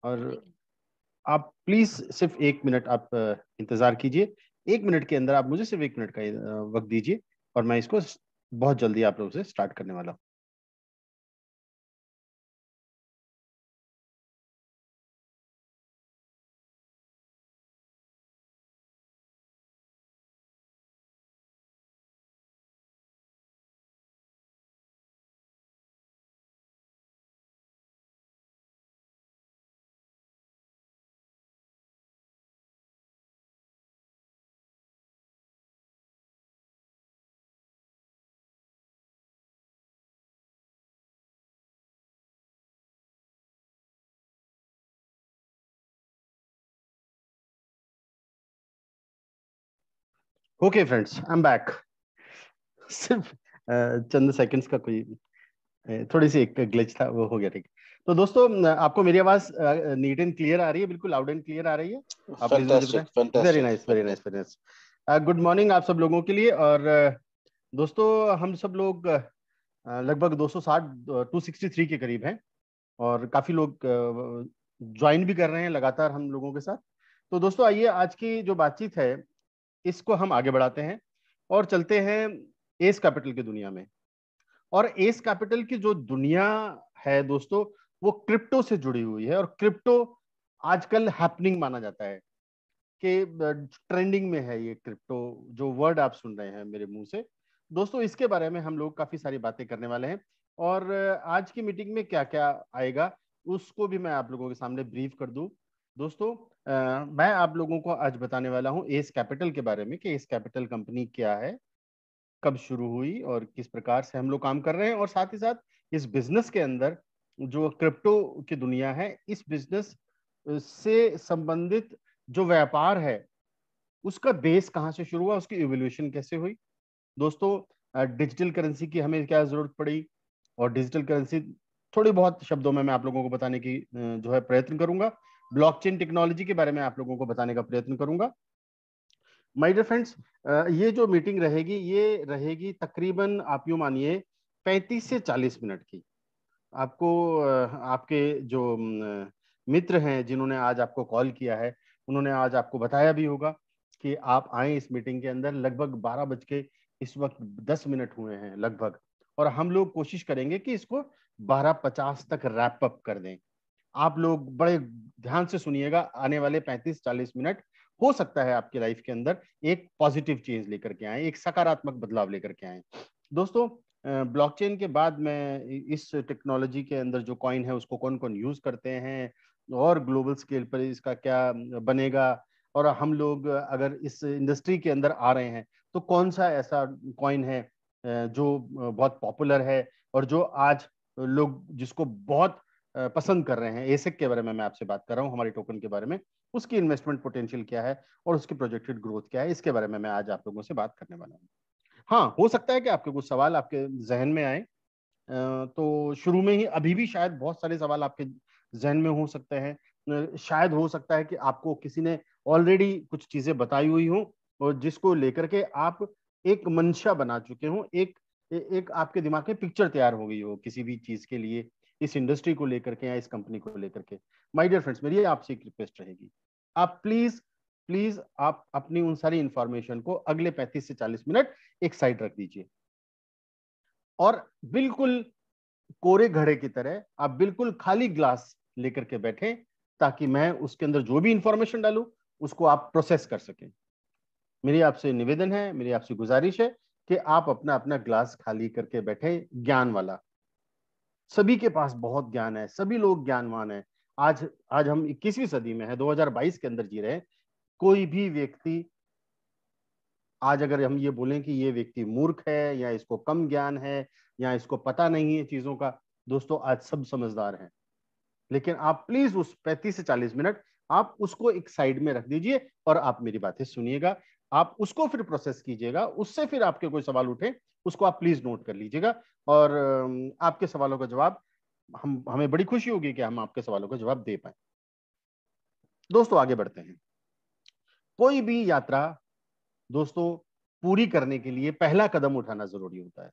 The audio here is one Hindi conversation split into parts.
और आप प्लीज सिर्फ 1 मिनट आप इंतजार कीजिए। 1 मिनट के अंदर आप मुझे सिर्फ 1 मिनट का वक्त दीजिए और मैं इसको बहुत जल्दी आप लोगों से स्टार्ट करने वाला हूँ। Okay friends, I am back. सिर्फ चंद सेकंड्स का कोई थोड़ी सी एक ग्लिच था, वो हो गया ठीक। तो दोस्तों, आपको मेरी आवाज नीट एंड क्लियर आ रही है? बिल्कुल लाउड एंड क्लियर आ रही है? आप प्लीज मुझे बताएं। Fantastic very fantastic nice, very nice, very nice. Good morning आप सब लोगों के लिए। और दोस्तों, हम सब लोग लगभग 260 263 के करीब हैं और काफी लोग ज्वाइन भी कर रहे हैं लगातार हम लोगों के साथ। तो दोस्तों, आइए आज की जो बातचीत है इसको हम आगे बढ़ाते हैं और चलते हैं एस कैपिटल की दुनिया में। और एस कैपिटल की जो दुनिया है दोस्तों, वो क्रिप्टो से जुड़ी हुई है। और क्रिप्टो आजकल हैपनिंग माना जाता है कि ट्रेंडिंग में है ये क्रिप्टो, जो वर्ड आप सुन रहे हैं मेरे मुंह से। दोस्तों, इसके बारे में हम लोग काफी सारी बातें करने वाले हैं और आज की मीटिंग में क्या क्या आएगा उसको भी मैं आप लोगों के सामने ब्रीफ कर दूं। दोस्तों, मैं आप लोगों को आज बताने वाला हूं एस कैपिटल के बारे में कि एस कैपिटल कंपनी क्या है, कब शुरू हुई और किस प्रकार से हम लोग काम कर रहे हैं, और साथ ही साथ इस बिजनेस के अंदर जो क्रिप्टो की दुनिया है, इस बिजनेस से संबंधित जो व्यापार है उसका बेस कहाँ से शुरू हुआ, उसकी इवोल्यूशन कैसे हुई। दोस्तों, डिजिटल करेंसी की हमें क्या जरूरत पड़ी, और डिजिटल करेंसी थोड़ी बहुत शब्दों में मैं आप लोगों को बताने की जो है प्रयत्न करूंगा। ब्लॉकचेन टेक्नोलॉजी के बारे में आप लोगों को बताने का प्रयत्न करूंगा। माय डियर फ्रेंड्स, ये जो मीटिंग रहेगी ये रहेगी तकरीबन आप यूं मानिए 35 से 40 मिनट की। आपको आपके जो मित्र हैं जिन्होंने आज आपको कॉल किया है, उन्होंने आज आपको बताया भी होगा कि आप आए इस मीटिंग के अंदर। लगभग 12 बज के इस वक्त 10 मिनट हुए हैं लगभग, और हम लोग कोशिश करेंगे कि इसको 12:50 तक रैप अप कर दें। आप लोग बड़े ध्यान से सुनिएगा। आने वाले 35-40 मिनट हो सकता है आपकी लाइफ के अंदर एक पॉजिटिव चेंज लेकर के आए, एक सकारात्मक बदलाव लेकर के आए। दोस्तों, ब्लॉकचेन के बाद में इस टेक्नोलॉजी के अंदर जो कॉइन है उसको कौन कौन यूज करते हैं और ग्लोबल स्केल पर इसका क्या बनेगा, और हम लोग अगर इस इंडस्ट्री के अंदर आ रहे हैं तो कौन सा ऐसा कॉइन है जो बहुत पॉपुलर है और जो आज लोग जिसको बहुत पसंद कर रहे हैं। एसिक के बारे में मैं आपसे बात कर रहा हूँ, हमारे टोकन के बारे में, उसकी इन्वेस्टमेंट पोटेंशियल क्या है और उसकी प्रोजेक्टेड ग्रोथ क्या है, इसके बारे में मैं आज आप लोगों से बात करने वाला हूँ। हाँ, हो सकता है कि आपके कुछ सवाल आपके जहन में आए। तो शुरू में ही अभी भी शायद बहुत सारे सवाल आपके जहन में हो सकते हैं। शायद हो सकता है कि आपको किसी ने ऑलरेडी कुछ चीजें बताई हुई हो और जिसको लेकर के आप एक मंशा बना चुके हो, एक आपके दिमाग में पिक्चर तैयार हो गई हो किसी भी चीज के लिए, इस इंडस्ट्री को लेकर के या इस कंपनी को लेकर के। माय डियर फ्रेंड्स, मेरी आपसे एक रिक्वेस्ट रहेगी, आप प्लीज प्लीज आप अपनी उन सारी इंफॉर्मेशन को अगले 35 से 40 मिनट एक साइड रख दीजिए और बिल्कुल कोरे घड़े की तरह आप बिल्कुल खाली ग्लास लेकर के बैठे, ताकि मैं उसके अंदर जो भी इंफॉर्मेशन डालूं उसको आप प्रोसेस कर सकें। मेरी आपसे निवेदन है, मेरी आपसे गुजारिश है कि आप अपना अपना ग्लास खाली करके बैठे, ज्ञान वाला। सभी के पास बहुत ज्ञान है, सभी लोग ज्ञानवान है। आज आज हम 21वीं सदी में है, 2022 के अंदर जी रहे हैं। कोई भी व्यक्ति आज अगर हम ये बोलें कि ये व्यक्ति मूर्ख है या इसको कम ज्ञान है या इसको पता नहीं है चीजों का, दोस्तों आज सब समझदार हैं। लेकिन आप प्लीज उस 35 से 40 मिनट आप उसको एक साइड में रख दीजिए और आप मेरी बातें सुनिएगा। आप उसको फिर प्रोसेस कीजिएगा, उससे फिर आपके कोई सवाल उठे उसको आप प्लीज नोट कर लीजिएगा और आपके सवालों का जवाब हमें बड़ी खुशी होगी कि हम आपके सवालों का जवाब दे पाए। दोस्तों, आगे बढ़ते हैं। कोई भी यात्रा दोस्तों पूरी करने के लिए पहला कदम उठाना जरूरी होता है,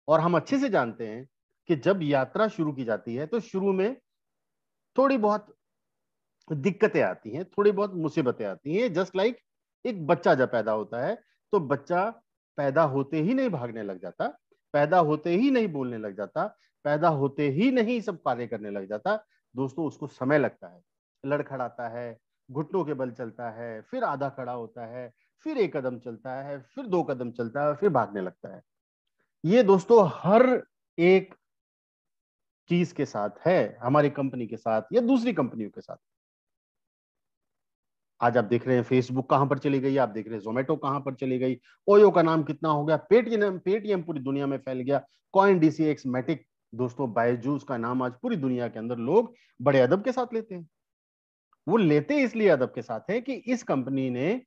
और हम अच्छे से जानते हैं कि जब यात्रा शुरू की जाती है तो शुरू में थोड़ी बहुत दिक्कतें आती हैं, थोड़ी बहुत मुसीबतें आती हैं। जस्ट लाइक एक बच्चा जब पैदा होता है तो बच्चा पैदा होते ही नहीं भागने लग जाता, पैदा होते ही नहीं बोलने लग जाता, पैदा होते ही नहीं सब कार्य करने लग जाता। दोस्तों उसको समय लगता है, लड़खड़ाता है, घुटनों के बल चलता है, फिर आधा खड़ा होता है, फिर एक कदम चलता है, फिर दो कदम चलता है, फिर भागने लगता है। ये दोस्तों हर एक चीज के साथ है, हमारी कंपनी के साथ या दूसरी कंपनियों के साथ। आज आप देख रहे हैं फेसबुक कहां पर चली गई, आप देख रहे हैं जोमेटो कहां पर चली गई, ओयो का नाम कितना हो गया, पेटीएम पेटीएम पूरी दुनिया में फैल गया, कॉइन डीसीएक्स मैटिक, दोस्तों बायजूस का नाम आज पूरी दुनिया के अंदर लोग बड़े अदब के साथ लेते हैं। वो लेते इसलिए अदब के साथ है कि इस कंपनी ने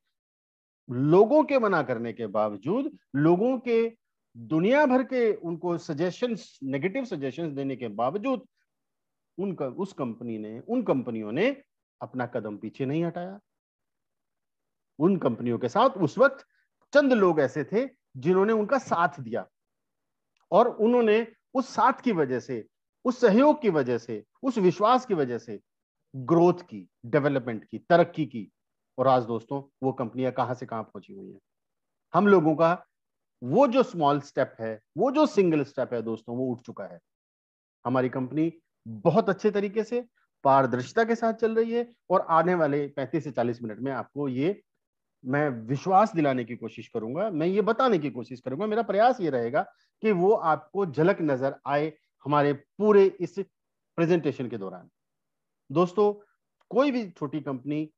लोगों के मना करने के बावजूद, लोगों के दुनिया भर के उनको सजेशंस, नेगेटिव सजेशंस देने के बावजूद, उनका उस कंपनी ने, उन कंपनियों ने अपना कदम पीछे नहीं हटाया। उन कंपनियों के साथ उस वक्त चंद लोग ऐसे थे जिन्होंने उनका साथ दिया, और उन्होंने उस साथ की वजह से, उस सहयोग की वजह से, उस विश्वास की वजह से ग्रोथ की, डेवलपमेंट की, तरक्की की। और आज दोस्तों वो कंपनियां कहां से कहां पहुंची हुई हैं। हम लोगों का वो जो स्मॉल स्टेप है, वो जो सिंगल स्टेप है दोस्तों, वो उठ चुका है। हमारी कंपनी बहुत अच्छे तरीके से पारदर्शिता के साथ चल रही है, और आने वाले 35 से 40 मिनट में आपको ये मैं विश्वास दिलाने की कोशिश करूंगा, मैं ये बताने की कोशिश करूंगा, मेरा प्रयास ये रहेगा कि वो आपको झलक नजर आए हमारे पूरे इस प्रेजेंटेशन के दौरान। दोस्तों कोई भी छोटी कंपनी,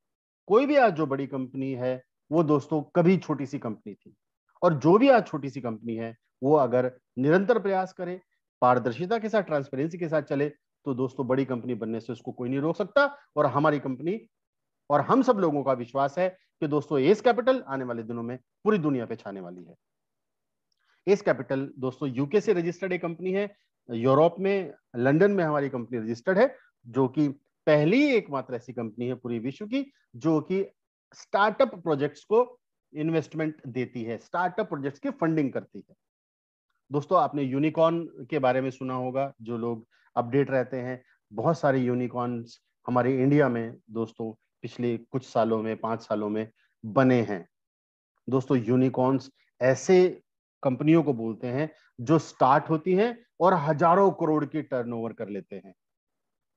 कोई भी आज जो बड़ी कंपनी है, वो दोस्तों कभी छोटी सी कंपनी थी। और जो भी आज छोटी सी कंपनी है, वो अगर निरंतर प्रयास करे, पारदर्शिता के साथ, ट्रांसपेरेंसी के साथ चले, तो दोस्तों बड़ी कंपनी बनने से उसको कोई नहीं रोक सकता। और हमारी कंपनी और हम सब लोगों का विश्वास है कि दोस्तों एस कैपिटल आने वाले दिनों में पूरी दुनिया पे छाने वाली है। एस कैपिटल दोस्तों यूके से रजिस्टर्ड एक कंपनी है, यूरोप में लंदन में हमारी कंपनी रजिस्टर्ड है, जो कि पहली एकमात्र ऐसी कंपनी है पूरी विश्व की जो कि स्टार्टअप प्रोजेक्ट्स को इन्वेस्टमेंट देती है, स्टार्टअप प्रोजेक्ट्स की फंडिंग करती है। दोस्तों आपने यूनिकॉर्न के बारे में सुना होगा, जो लोग अपडेट रहते हैं, बहुत सारे यूनिकॉर्न्स हमारे इंडिया में दोस्तों पिछले कुछ सालों में, 5 सालों में बने हैं। दोस्तों यूनिकॉर्न्स ऐसे कंपनियों को बोलते हैं जो स्टार्ट होती हैं और हजारों करोड़ की टर्नओवर कर लेते हैं,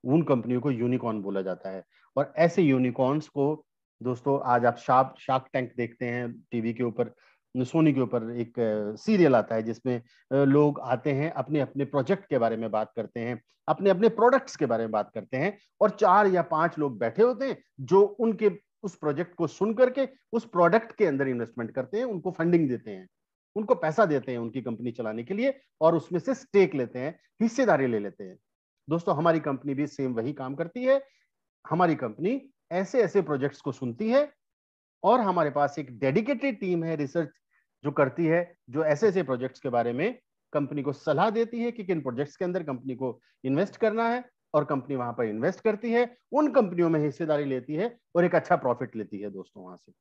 उन कंपनियों को यूनिकॉर्न बोला जाता है। और ऐसे यूनिकॉर्न्स को दोस्तों आज आप शार्क टैंक देखते हैं टीवी के ऊपर, सोनी के ऊपर एक सीरियल आता है जिसमें लोग आते हैं, अपने अपने प्रोजेक्ट के बारे में बात करते हैं, अपने अपने प्रोडक्ट्स के बारे में बात करते हैं, और 4 या 5 लोग बैठे होते हैं जो उनके उस प्रोजेक्ट को सुन करके उस प्रोडक्ट के अंदर इन्वेस्टमेंट करते हैं, उनको फंडिंग देते हैं, उनको पैसा देते हैं उनकी कंपनी चलाने के लिए, और उसमें से स्टेक लेते हैं, हिस्सेदारी ले लेते हैं। दोस्तों हमारी कंपनी भी सेम वही काम करती है। हमारी कंपनी ऐसे ऐसे प्रोजेक्ट्स को सुनती है, और हमारे पास एक डेडिकेटेड टीम है रिसर्च जो करती है, जो ऐसे ऐसे प्रोजेक्ट्स के बारे में कंपनी को सलाह देती है कि किन प्रोजेक्ट्स के अंदर कंपनी को इन्वेस्ट करना है, और कंपनी वहां पर इन्वेस्ट करती है, उन कंपनियों में हिस्सेदारी लेती है और एक अच्छा प्रॉफिट लेती है दोस्तों वहां से।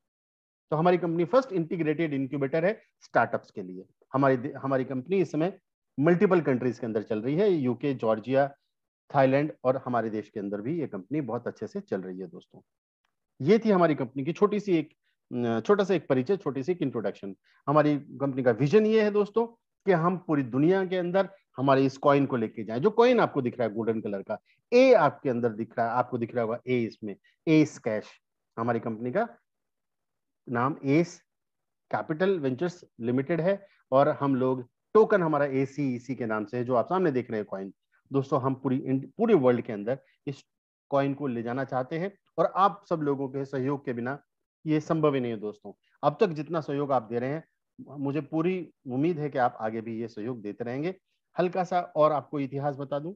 तो हमारी कंपनी फर्स्ट इंटीग्रेटेड इंक्यूबेटर है स्टार्टअप्स के लिए। हमारी हमारी कंपनी इस समय मल्टीपल कंट्रीज के अंदर चल रही है, यूके, जॉर्जिया, थाईलैंड, और हमारे देश के अंदर भी ये कंपनी बहुत अच्छे से चल रही है दोस्तों। ये थी हमारी कंपनी की छोटी सी एक छोटा सा एक परिचय, छोटी सी एक इंट्रोडक्शन। हमारी कंपनी का विजन ये है दोस्तों कि हम पूरी दुनिया के अंदर हमारे इस कॉइन को लेके जाएं। जो कॉइन आपको दिख रहा है गोल्डन कलर का, ए आपके अंदर दिख रहा है, आपको दिख रहा होगा ए, इसमें एस कैश, हमारी कंपनी का नाम एस कैपिटल वेंचर्स लिमिटेड है, और हम लोग टोकन हमारा ACEC के नाम से है, जो आप सामने देख रहे हैं कॉइन। दोस्तों हम पूरे वर्ल्ड के अंदर इस कॉइन को ले जाना चाहते हैं, और आप सब लोगों के सहयोग के बिना ये संभव ही नहीं है दोस्तों। अब तक जितना सहयोग आप दे रहे हैं, मुझे पूरी उम्मीद है कि आप आगे भी ये सहयोग देते रहेंगे। हल्का सा और आपको इतिहास बता दूं,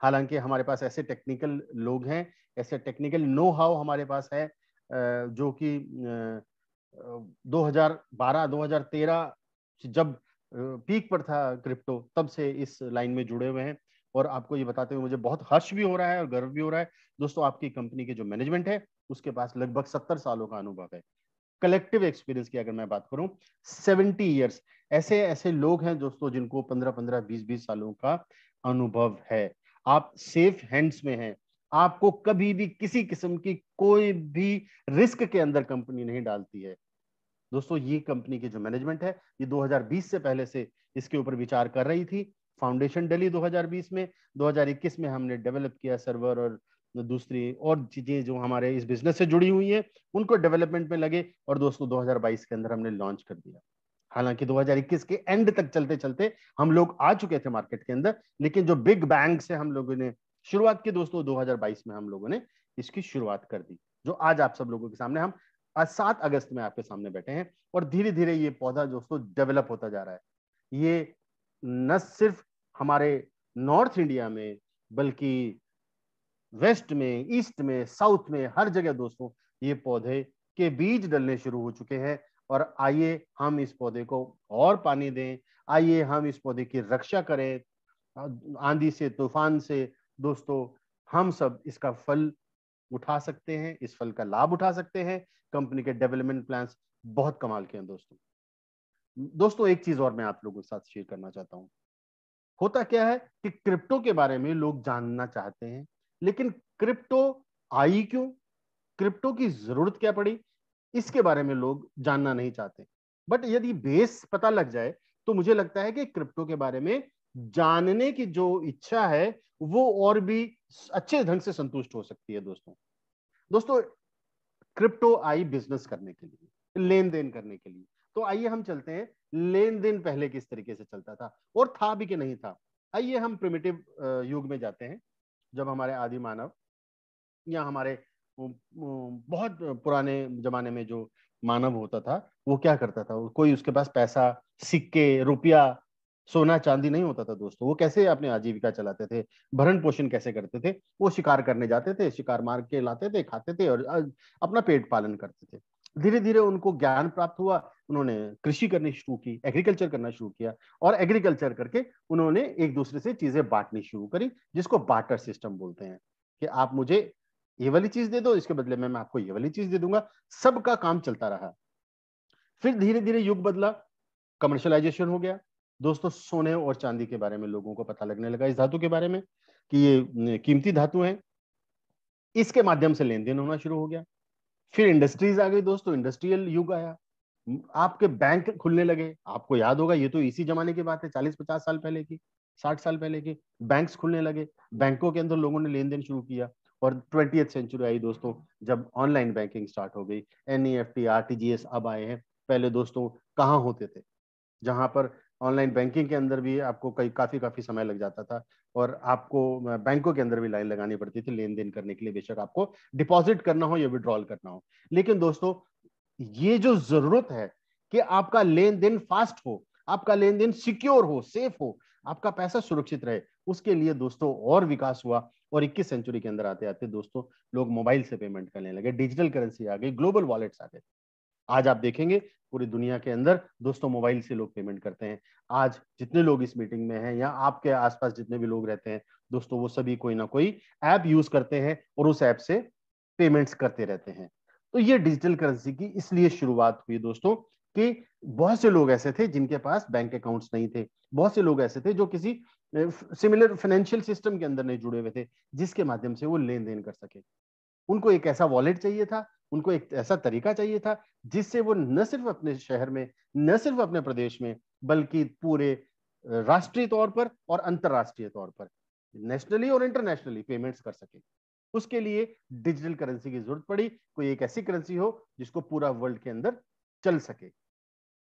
हालांकि हमारे पास ऐसे टेक्निकल लोग हैं, ऐसे टेक्निकल नो हाउ हमारे पास है, जो कि 2012-2013 जब पीक पर था क्रिप्टो, तब से इस लाइन में जुड़े हुए हैं। और आपको ये बताते हुए मुझे बहुत हर्ष भी हो रहा है और गर्व भी हो रहा है दोस्तों, आपकी कंपनी के जो मैनेजमेंट है उसके पास लगभग 70 सालों का अनुभव है। कलेक्टिव एक्सपीरियंस की अगर मैं बात करूं, 70 ईयर्स, ऐसे ऐसे लोग हैं दोस्तों जिनको 15-15, 20-20 सालों का अनुभव है। आप सेफ हैंड्स में हैं, आपको कभी भी किसी किस्म की कोई भी रिस्क के अंदर कंपनी नहीं डालती है। दोस्तों ये कंपनी की जो मैनेजमेंट है ये 2020 से पहले से इसके ऊपर विचार कर रही थी। फाउंडेशन डली 2020 में, 2021 में हमने डेवलप किया सर्वर और दूसरी और चीजें जो हमारे इस बिजनेस से जुड़ी हुई हैं उनको डेवलपमेंट में लगे, और दोस्तों 2022 के अंदर हमने लॉन्च कर दिया। हालांकि 2021 के एंड तक चलते चलते हम लोग आ चुके थे मार्केट के अंदर, लेकिन जो बिग बैंग से हम लोगों ने शुरुआत की दोस्तों 2022 में हम लोगों ने इसकी शुरुआत कर दी, जो आज आप सब लोगों के सामने हम आज 7 अगस्त में आपके सामने बैठे हैं। और धीरे धीरे ये पौधा दोस्तों डेवलप होता जा रहा है। ये न सिर्फ हमारे नॉर्थ इंडिया में बल्कि वेस्ट में, ईस्ट में, साउथ में, हर जगह दोस्तों ये पौधे के बीज डलने शुरू हो चुके हैं। और आइए हम इस पौधे को और पानी दें, आइए हम इस पौधे की रक्षा करें आंधी से, तूफान से। दोस्तों हम सब इसका फल उठा सकते हैं, इस फल का लाभ उठा सकते हैं। कंपनी के डेवलपमेंट प्लान्स बहुत कमाल के हैं दोस्तों। दोस्तों एक चीज और मैं आप लोगों के साथ शेयर करना चाहता हूं। होता क्या है कि क्रिप्टो के बारे में लोग जानना चाहते हैं, लेकिन क्रिप्टो आई क्यों, क्रिप्टो की जरूरत क्या पड़ी, इसके बारे में लोग जानना नहीं चाहते। बट यदि बेस पता लग जाए तो मुझे लगता है कि क्रिप्टो के बारे में जानने की जो इच्छा है वो और भी अच्छे ढंग से संतुष्ट हो सकती है दोस्तों। दोस्तों क्रिप्टो आई बिजनेस करने के लिए, लेन देन करने के लिए। तो आइए हम चलते हैं लेन देन पहले किस तरीके से चलता था और था भी कि नहीं था। आइए हम प्रिमिटिव युग में जाते हैं, जब हमारे आदि मानव या हमारे बहुत पुराने जमाने में जो मानव होता था वो क्या करता था, कोई उसके पास पैसा, सिक्के, रुपया, सोना चांदी नहीं होता था दोस्तों। वो कैसे अपनी आजीविका चलाते थे, भरण पोषण कैसे करते थे? वो शिकार करने जाते थे, शिकार मार के लाते थे, खाते थे और अपना पेट पालन करते थे। धीरे धीरे उनको ज्ञान प्राप्त हुआ, उन्होंने कृषि करनी शुरू की, एग्रीकल्चर करना शुरू किया, और एग्रीकल्चर करके उन्होंने एक दूसरे से चीजें बांटनी शुरू करी, जिसको बार्टर सिस्टम बोलते हैं कि आप मुझे ये वाली चीज दे दो, इसके बदले में मैं आपको ये वाली चीज दे दूंगा। सबका काम चलता रहा। फिर धीरे धीरे युग बदला, कमर्शलाइजेशन हो गया दोस्तों। सोने और चांदी के बारे में लोगों को पता लगने लगा, इस धातु के बारे में कि ये कीमती धातु है, इसके माध्यम से लेन देन होना शुरू हो गया। फिर इंडस्ट्रीज आ गई दोस्तों, इंडस्ट्रियल युग आया, आपके बैंक खुलने लगे। आपको याद होगा ये तो इसी जमाने की बात है, 40-50 साल पहले की, 60 साल पहले की। बैंक्स खुलने लगे, बैंकों के अंदर लोगों ने लेन देन शुरू किया। और 20th सेंचुरी आई दोस्तों, जब ऑनलाइन बैंकिंग स्टार्ट हो गई, एनईएफटी, आरटीजीएस अब आए हैं। पहले दोस्तों कहाँ होते थे, जहां पर ऑनलाइन बैंकिंग के अंदर भी आपको कई काफी काफी समय लग जाता था, और आपको बैंकों के अंदर भी लाइन लगानी पड़ती थी लेन देन करने के लिए, बेशक आपको डिपॉजिट करना हो या विड्रॉल करना हो। लेकिन दोस्तों ये जो जरूरत है कि आपका लेन देन फास्ट हो, आपका लेन देन सिक्योर हो, सेफ हो, आपका पैसा सुरक्षित रहे, उसके लिए दोस्तों और विकास हुआ। और 21 सेंचुरी के अंदर आते आते दोस्तों लोग मोबाइल से पेमेंट करने लगे, डिजिटल करेंसी आ गई, ग्लोबल वॉलेट्स आ गए। आज आप देखेंगे पूरी दुनिया के अंदर दोस्तों मोबाइल से लोग पेमेंट करते हैं। आज जितने लोग इस मीटिंग में हैं या आपके आसपास जितने भी लोग रहते हैं दोस्तों, वो सभी कोई ना कोई ऐप यूज करते हैं और उस ऐप से पेमेंट्स करते रहते हैं। तो ये डिजिटल करेंसी की इसलिए शुरुआत हुई दोस्तों कि बहुत से लोग ऐसे थे जिनके पास बैंक अकाउंट्स नहीं थे, बहुत से लोग ऐसे थे जो किसी सिमिलर फाइनेंशियल सिस्टम के अंदर नहीं जुड़े हुए थे जिसके माध्यम से वो लेन देन कर सके। उनको एक ऐसा वॉलेट चाहिए था, उनको एक ऐसा तरीका चाहिए था जिससे वो न सिर्फ अपने शहर में, न सिर्फ अपने प्रदेश में, बल्कि पूरे राष्ट्रीय तौर पर और अंतरराष्ट्रीय तौर पर, नेशनली और इंटरनेशनली पेमेंट्स कर सके। उसके लिए डिजिटल करेंसी की जरूरत पड़ी, कोई एक ऐसी करेंसी हो जिसको पूरा वर्ल्ड के अंदर चल सके।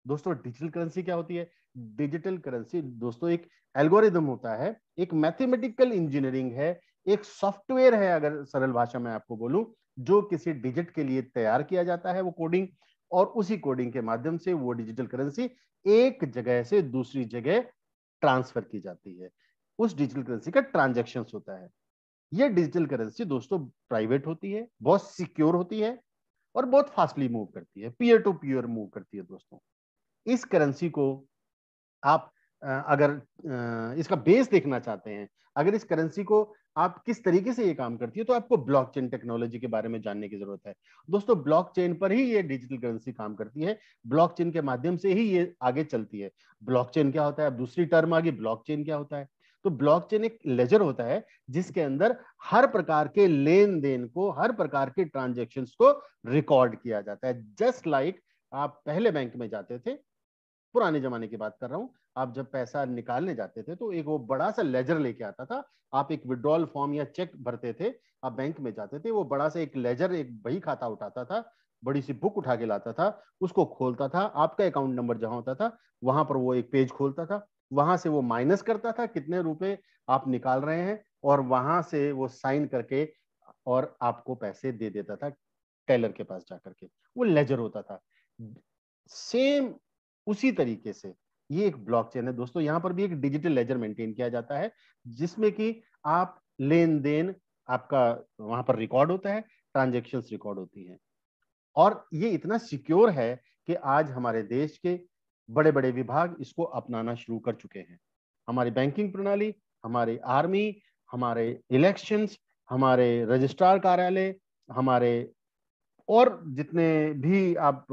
दोस्तों डिजिटल करेंसी क्या होती है? डिजिटल करेंसी दोस्तों एक एल्गोरिदम होता है, एक मैथमेटिकल इंजीनियरिंग है, एक सॉफ्टवेयर है, अगर सरल भाषा में आपको बोलूं, जो किसी डिजिट के लिए तैयार किया जाता है वो कोडिंग, और उसी कोडिंग के माध्यम से वो डिजिटल करेंसी एक जगह से दूसरी जगह ट्रांसफर की जाती है। उस डिजिटल करेंसी का ट्रांजैक्शन होता है। ये डिजिटल करेंसी दोस्तों प्राइवेट होती है, बहुत सिक्योर होती है और बहुत फास्टली मूव करती है, पीयर टू पीयर मूव करती है दोस्तों। इस करेंसी को आप अगर इसका बेस देखना चाहते हैं, अगर इस करेंसी को आप किस तरीके से ये काम करती है, तो आपको ब्लॉकचेन टेक्नोलॉजी के बारे में जानने की जरूरत है। दोस्तों ब्लॉकचेन पर ही ये डिजिटल करेंसी काम करती है, ब्लॉकचेन के माध्यम से ही ये आगे चलती है। ब्लॉकचेन क्या होता है? अब दूसरी टर्म आ गई, ब्लॉकचेन क्या होता है? तो ब्लॉकचेन एक लेजर होता है जिसके अंदर हर प्रकार के लेन देन को, हर प्रकार के ट्रांजेक्शन्स को रिकॉर्ड किया जाता है। जस्ट लाइक आप पहले बैंक में जाते थे, पुराने जमाने की बात कर रहा हूं, आप जब पैसा निकालने जाते थे तो एक वो बड़ा सा लेजर लेके आता था। आप एक विड्रॉल फॉर्म या चेक भरते थे, आप बैंक में जाते थे, वो बड़ा सा एक लेजर, एक बही खाता उठाता था, बड़ी सी बुक उठा के लाता था, उसको खोलता था, आपका अकाउंट नंबर जहां होता था वहां पर वो एक पेज खोलता था, वहां से वो माइनस करता था कितने रुपए आप निकाल रहे हैं, और वहां से वो साइन करके और आपको पैसे दे देता था टेलर के पास जाकर के। वो लेजर होता था। सेम उसी तरीके से ये एक ब्लॉकचेन है दोस्तों। यहां पर भी एक डिजिटल लेजर मेंटेन किया जाता है जिसमें कि आप लेन देन आपका वहां पर रिकॉर्ड होता है, ट्रांजेक्शन्स रिकॉर्ड होती हैं। और ये इतना सिक्योर है कि आज हमारे देश के बड़े बड़े विभाग इसको अपनाना शुरू कर चुके हैं। हमारी बैंकिंग प्रणाली, हमारे आर्मी, हमारे इलेक्शंस, हमारे रजिस्ट्रार कार्यालय, हमारे और जितने भी आप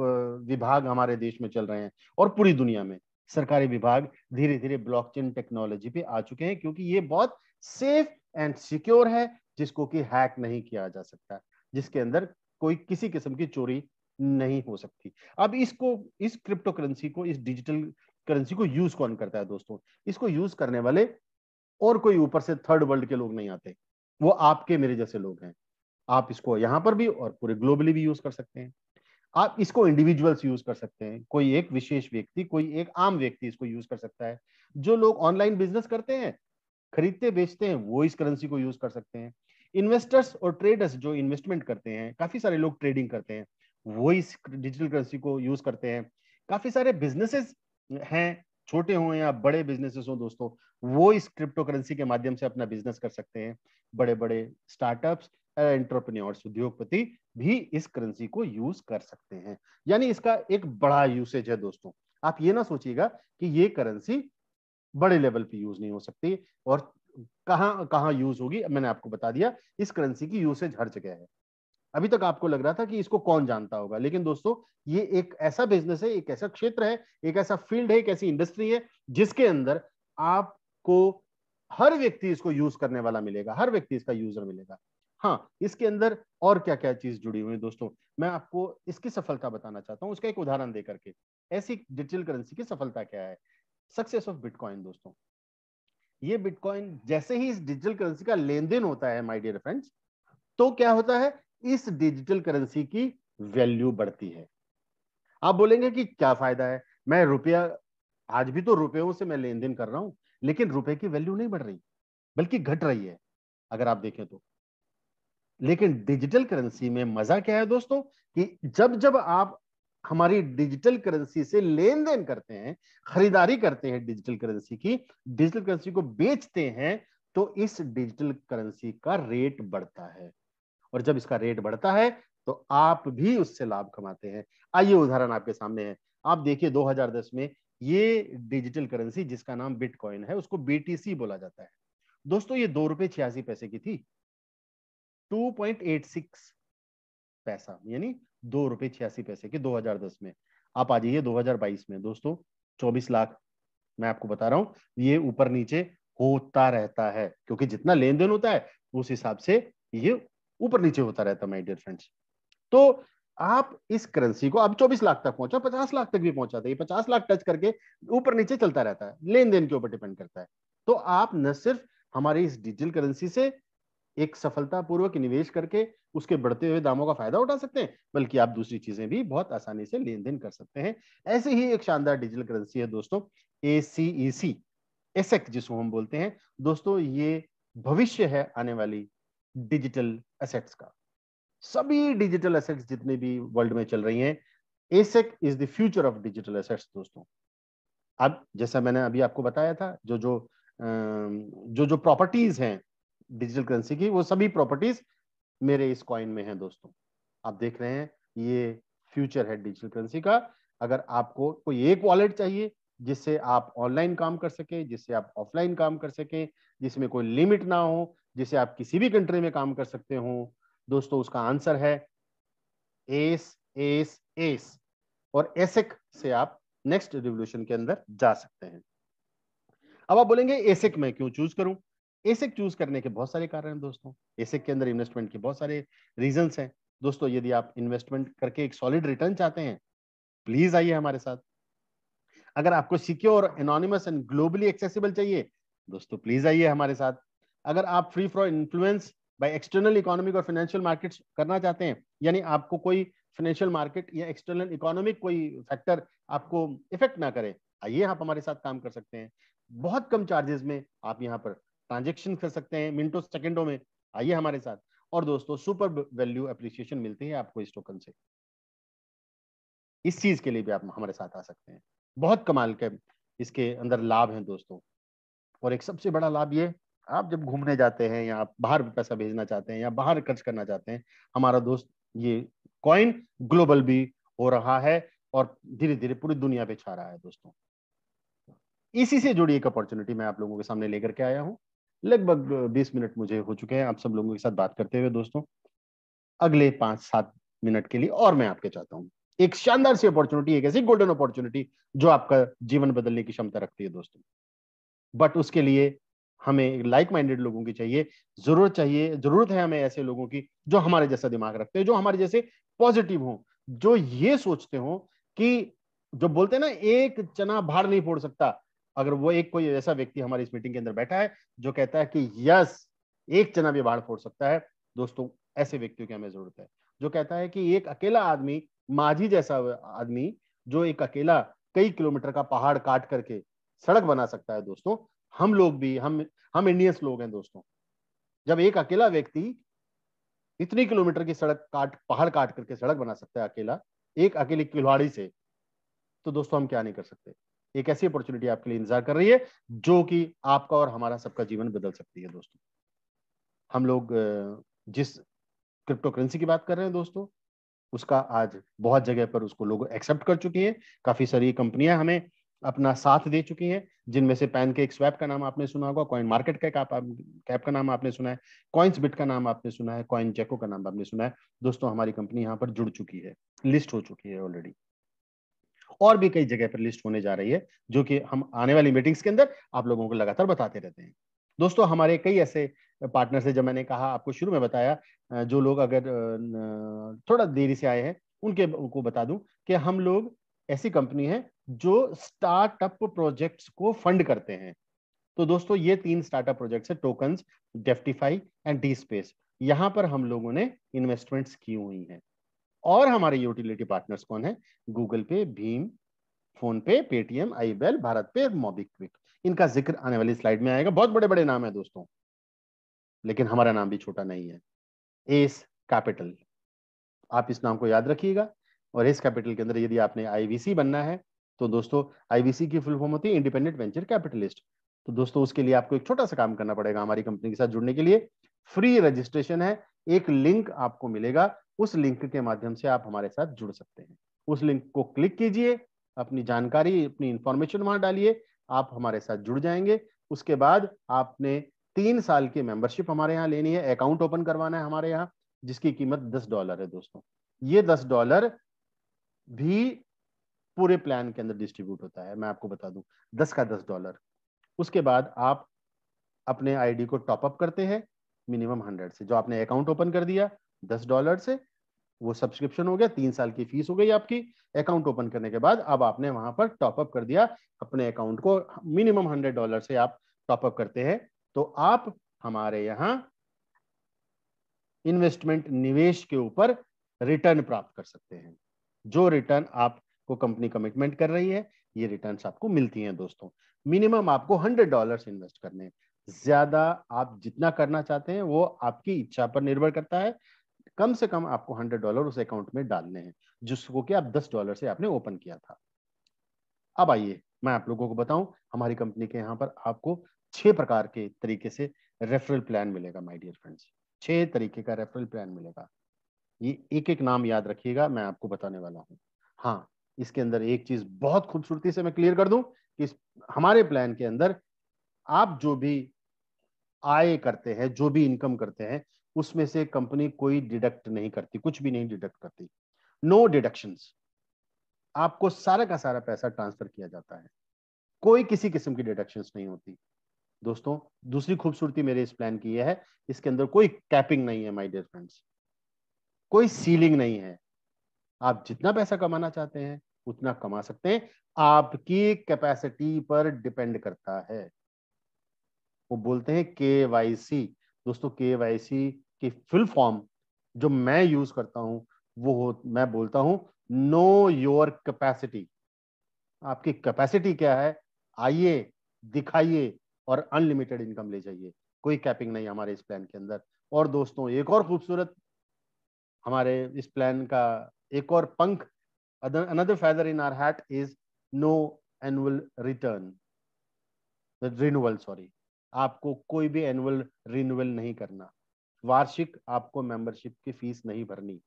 विभाग हमारे देश में चल रहे हैं और पूरी दुनिया में सरकारी विभाग धीरे धीरे ब्लॉकचेन टेक्नोलॉजी पे आ चुके हैं, क्योंकि ये बहुत सेफ एंड सिक्योर है, जिसको कि हैक नहीं किया जा सकता, जिसके अंदर कोई किसी किस्म की चोरी नहीं हो सकती। अब इसको, इस क्रिप्टो करेंसी को, इस डिजिटल करेंसी को यूज कौन करता है दोस्तों? इसको यूज करने वाले और कोई ऊपर से थर्ड वर्ल्ड के लोग नहीं आते, वो आपके मेरे जैसे लोग हैं। आप इसको यहां पर भी और पूरे ग्लोबली भी यूज कर सकते हैं। आप इसको इंडिविजुअल्स यूज कर सकते हैं, कोई एक विशेष व्यक्ति, कोई एक आम व्यक्ति इसको यूज कर सकता है। जो लोग ऑनलाइन बिजनेस करते हैं, खरीदते बेचते हैं, वो इस करेंसी को यूज कर सकते हैं। इन्वेस्टर्स और ट्रेडर्स जो इन्वेस्टमेंट करते हैं, काफी सारे लोग ट्रेडिंग करते हैं, वो इस डिजिटल करेंसी को यूज करते हैं। काफी सारे बिजनेसेस हैं, छोटे हों या बड़े बिजनेसेस हों दोस्तों, वो इस क्रिप्टो करेंसी के माध्यम से अपना बिजनेस कर सकते हैं। बड़े बड़े स्टार्टअप्स, एंटरप्रेन्योर्स, उद्योगपति भी इस करेंसी को यूज कर सकते हैं। यानी इसका एक बड़ा यूसेज है दोस्तों। आप ये ना सोचिएगा कि ये करेंसी बड़े लेवल पे यूज नहीं हो सकती और कहां कहां यूज होगी। मैंने आपको बता दिया, इस करेंसी की यूसेज हर जगह है। अभी तक आपको लग रहा था कि इसको कौन जानता होगा, लेकिन दोस्तों ये एक ऐसा बिजनेस है, एक ऐसा क्षेत्र है, एक ऐसा फील्ड है, एक ऐसी इंडस्ट्री है जिसके अंदर आपको हर व्यक्ति इसको यूज करने वाला मिलेगा, हर व्यक्ति इसका यूजर मिलेगा। हाँ, इसके अंदर और क्या क्या चीज जुड़ी हुई है दोस्तों, मैं आपको इसकी सफलता बताना चाहता हूं, उसका एक उदाहरण दे करके। ऐसी डिजिटल करेंसी की सफलता क्या है? सक्सेस ऑफ बिटकॉइन दोस्तों। ये बिटकॉइन जैसे ही इस डिजिटल करेंसी का लेन देन होता है माय डियर फ्रेंड्स, तो क्या होता है, इस डिजिटल करेंसी की वैल्यू बढ़ती है। आप बोलेंगे कि क्या फायदा है, मैं रुपया, आज भी तो रुपयों से मैं लेन देन कर रहा हूं, लेकिन रुपए की वैल्यू नहीं बढ़ रही बल्कि घट रही है अगर आप देखें तो। लेकिन डिजिटल करेंसी में मजा क्या है दोस्तों, कि जब जब आप हमारी डिजिटल करेंसी से लेन देन करते हैं, खरीदारी करते हैं डिजिटल करेंसी की, डिजिटल करेंसी को बेचते हैं, तो इस डिजिटल करेंसी का रेट बढ़ता है। और जब इसका रेट बढ़ता है तो आप भी उससे लाभ कमाते हैं। आइए उदाहरण आपके सामने है। आप देखिए 2010 में ये डिजिटल करेंसी जिसका नाम बिटकॉइन है, उसको बीटीसी बोला जाता है दोस्तों। ये 2 रुपए 86 पैसे की थी, 2.86 पैसा, यानी 2 रुपए 86 पैसे की 2010 में। आप आ जाइए 2022 में दोस्तों, 24 लाख। मैं आपको बता रहा हूं ये ऊपर नीचे होता रहता है, क्योंकि जितना लेन देन होता है उस हिसाब से ये ऊपर नीचे होता रहता है माय डियर फ्रेंड्स। तो आप इस करेंसी को, अब 24 लाख तक पहुंचा, 50 लाख तक भी पहुंचा था, ये 50 लाख टच करके ऊपर नीचे चलता रहता है, लेन देन के ऊपर डिपेंड करता है। तो आप न सिर्फ हमारी इस डिजिटल करेंसी से एक सफलतापूर्वक निवेश करके उसके बढ़ते हुए दामों का फायदा उठा सकते हैं, बल्कि आप दूसरी चीजें भी बहुत आसानी से लेन देन कर सकते हैं। ऐसे ही एक शानदार डिजिटल करेंसी है दोस्तों, ACEC, एसेक जिसको हम बोलते हैं दोस्तों। ये भविष्य है आने वाली डिजिटल एसेट्स का। सभी डिजिटल एसेट्स जितने भी वर्ल्ड में चल रही हैं, AHSEC is the future of digital assets दोस्तों। अब जैसा मैंने अभी आपको बताया था, जो प्रॉपर्टीज हैं डिजिटल करेंसी की, वो सभी प्रॉपर्टीज मेरे इस कॉइन में है दोस्तों। आप देख रहे हैं ये फ्यूचर है डिजिटल करेंसी का। अगर आपको कोई एक वॉलेट चाहिए जिससे आप ऑनलाइन काम कर सके, जिससे आप ऑफलाइन काम कर सके, जिसमें कोई लिमिट ना हो, जिससे आप किसी भी कंट्री में काम कर सकते हो दोस्तों, उसका आंसर है एस एस एस। और एसेक से आप नेक्स्ट रिवोल्यूशन के अंदर जा सकते हैं। अब आप बोलेंगे एसिक मैं क्यों चूज करूं? एसिक चूज करने के बहुत सारे कारण हैं दोस्तों। एसिक के अंदर इन्वेस्टमेंट के बहुत सारे रीजंस हैं दोस्तों। यदि आप इन्वेस्टमेंट करके एक सॉलिड रिटर्न चाहते हैं, प्लीज आइए हमारे साथ। अगर आपको secure, anonymous and globally accessible चाहिए दोस्तों, प्लीज आइए हमारे साथ। अगर आप free from influence by external economic और फाइनेंशियल मार्केट्स करना चाहते हैं, यानी आपको कोई फाइनेंशियल मार्केट या एक्सटर्नल इकोनॉमिक कोई फैक्टर आपको इफेक्ट ना करे, आइए आप हमारे साथ काम कर सकते हैं। बहुत कम चार्जेस में आप यहाँ पर ट्रांजेक्शन कर सकते हैं, मिनटों सेकंडों में। आइए हमारे साथ। और दोस्तों सुपर वैल्यू अप्रिसिएशन मिलती है आपको इस टोकन से। इस चीज के लिए भी आप हमारे साथ आ सकते हैं। बहुत कमाल के इसके अंदर लाभ हैं दोस्तों। और एक सबसे बड़ा लाभ ये, आप जब घूमने जाते हैं या आप बाहर पैसा भेजना चाहते हैं या बाहर खर्च करना चाहते हैं, हमारा दोस्त ये कॉइन ग्लोबल भी हो रहा है और धीरे धीरे पूरी दुनिया पे छा रहा है दोस्तों। इसी से जुड़ी एक अपॉर्चुनिटी मैं आप लोगों के सामने लेकर के आया हूँ। लगभग 20 मिनट मुझे हो चुके हैं आप सब लोगों के साथ बात करते हुए दोस्तों। अगले 5-7 मिनट के लिए और मैं आपके चाहता हूँ एक शानदार सी अपॉर्चुनिटी, एक ऐसी गोल्डन अपॉर्चुनिटी जो आपका जीवन बदलने की क्षमता रखती है दोस्तों। बट उसके लिए हमें लाइक माइंडेड लोगों की चाहिए, जरूरत है हमें ऐसे लोगों की जो हमारे जैसा दिमाग रखते हैं, जो हमारे जैसे पॉजिटिव हो, जो ये सोचते हो कि जो बोलते हैं ना, एक चना बाहर नहीं फोड़ सकता। अगर वो एक कोई ऐसा व्यक्ति हमारी इस मीटिंग के अंदर बैठा है जो कहता है कि यस, एक चना भी बाहर फोड़ सकता है, दोस्तों ऐसे व्यक्तियों की हमें जरूरत है। जो कहता है कि एक अकेला आदमी, माझी जैसा आदमी, जो एक अकेला कई किलोमीटर का पहाड़ काट करके सड़क बना सकता है दोस्तों। हम लोग भी, हम इंडियंस लोग हैं दोस्तों। जब एक अकेला व्यक्ति इतनी किलोमीटर की पहाड़ काट करके सड़क बना सकता है अकेला, एक अकेली खिलाड़ी से, तो दोस्तों हम क्या नहीं कर सकते। एक ऐसी अपॉर्चुनिटी आपके लिए इंतजार कर रही है जो कि आपका और हमारा सबका जीवन बदल सकती है दोस्तों। हम लोग जिस क्रिप्टो करेंसी की बात कर रहे हैं दोस्तों, उसका आज बहुत जगह पर उसको लोग एक्सेप्ट कर चुके हैं। काफी सारी कंपनियां हमें अपना साथ दे चुकी हैं, जिनमें से पैनकेक स्वैप का नाम आपने सुना होगा, कॉइन मार्केट कैप का नाम आपने सुना है, कॉइन्स बिट का नाम आपने सुना है, कॉइन चेको का नाम आपने सुना है। दोस्तों हमारी कंपनी यहाँ पर जुड़ चुकी है, लिस्ट हो चुकी है ऑलरेडी। और भी कई जगह पर लिस्ट होने जा रही है, जो कि हम आने वाली मीटिंग्स के अंदर आप लोगों को लगातार बताते रहते हैं दोस्तों। हमारे कई ऐसे पार्टनर्स है, जब मैंने कहा आपको शुरू में बताया, जो लोग अगर थोड़ा देरी से आए हैं उनको बता दूं कि हम लोग ऐसी कंपनी है जो स्टार्टअप प्रोजेक्ट्स को फंड करते हैं। तो दोस्तों ये 3 स्टार्टअप प्रोजेक्ट्स है, टोकन्स, डेफ्टिफाई एंड डी स्पेस। यहां पर हम लोगों ने इन्वेस्टमेंट्स की हुई हैं। और हमारे यूटिलिटी पार्टनर्स कौन है? गूगल पे, भीम, फोन पे, पेटीएम, आईबेल, भारत पे, मोबिक्विक। इनका जिक्र आने वाली स्लाइड में आएगा। बहुत बड़े बड़े नाम है दोस्तों, लेकिन हमारा नाम भी छोटा नहीं है, एस कैपिटल। आप इस नाम को याद रखिएगा। और एस कैपिटल के अंदर यदि आपने आईवीसी बनना है तो दोस्तों, आईवीसी की फुल फॉर्म होती है इंडिपेंडेंट वेंचर कैपिटलिस्ट। तो दोस्तों उसके लिए आपको एक छोटा सा काम करना पड़ेगा हमारी कंपनी के साथ जुड़ने के लिए। फ्री रजिस्ट्रेशन है, एक लिंक आपको मिलेगा, उस लिंक के माध्यम से आप हमारे साथ जुड़ सकते हैं। उस लिंक को क्लिक कीजिए, अपनी जानकारी, अपनी इंफॉर्मेशन वहां डालिए, आप हमारे साथ जुड़ जाएंगे। उसके बाद आपने 3 साल की मेंबरशिप हमारे यहाँ लेनी है, अकाउंट ओपन करवाना है हमारे यहाँ, जिसकी कीमत $10 है दोस्तों। ये $10 भी पूरे प्लान के अंदर डिस्ट्रीब्यूट होता है, मैं आपको बता दूं, 10 का $10। उसके बाद आप अपने आईडी को टॉपअप करते हैं मिनिमम 100 से। जो आपने अकाउंट ओपन कर दिया $10 से, वो सब्सक्रिप्शन हो गया, 3 साल की फीस हो गई आपकी। अकाउंट ओपन करने के बाद अब आपने वहां पर टॉपअप कर दिया अपने अकाउंट को, मिनिमम $100 से आप टॉपअप करते हैं, तो आप हमारे यहाँ इन्वेस्टमेंट, निवेश के ऊपर रिटर्न प्राप्त कर सकते हैं। जो रिटर्न आपको कंपनी कमिटमेंट कर रही है, ये रिटर्न्स आपको मिलती हैं दोस्तों। मिनिमम आपको $100 इन्वेस्ट करने हैं। ज्यादा आप जितना करना चाहते हैं वो आपकी इच्छा पर निर्भर करता है। कम से कम आपको $100 उस अकाउंट में डालने हैं, जिसको कि आप $10 से आपने ओपन किया था। अब आइए मैं आप लोगों को बताऊं, हमारी कंपनी के यहाँ पर आपको 6 प्रकार के तरीके से रेफरल प्लान मिलेगा माय डियर फ्रेंड्स। 6 तरीके का रेफरल प्लान मिलेगा। ये एक एक नाम याद रखिएगा, मैं आपको बताने वाला हूँ। हाँ, इसके अंदर एक चीज बहुत खूबसूरती से मैं क्लियर कर दूं कि हमारे प्लान के अंदर आप जो भी आय करते हैं, जो भी इनकम करते हैं, उसमें से कंपनी कोई डिडक्ट नहीं करती, कुछ भी नहीं डिडक्ट करती। No deductions. आपको सारा का सारा पैसा ट्रांसफर किया जाता है। कोई किसी किस्म की डिडक्शंस नहीं होती। दोस्तों दूसरी खूबसूरती मेरे इस प्लान की यह है, इसके अंदर कोई कैपिंग नहीं है माय डियर फ्रेंड्स, कोई सीलिंग नहीं है। आप जितना पैसा कमाना चाहते हैं उतना कमा सकते हैं, आपकी कैपेसिटी पर डिपेंड करता है। वो बोलते हैं KYC। दोस्तों KYC की फुल फॉर्म जो मैं यूज करता हूं मैं बोलता हूं नो योर कैपेसिटी। आपकी कैपेसिटी क्या है, आइए दिखाइए और अनलिमिटेड इनकम ले जाइए। कोई कैपिंग नहीं हमारे इस प्लान के अंदर। और दोस्तों एक और खूबसूरत हमारे इस प्लान का एक और पंख, another feather in our hat is no annual return renewal, sorry, आपको कोई भी एनुअल रिन्यूअल नहीं करना, वार्षिक आपको मेंबरशिप की फीस नहीं भरनी।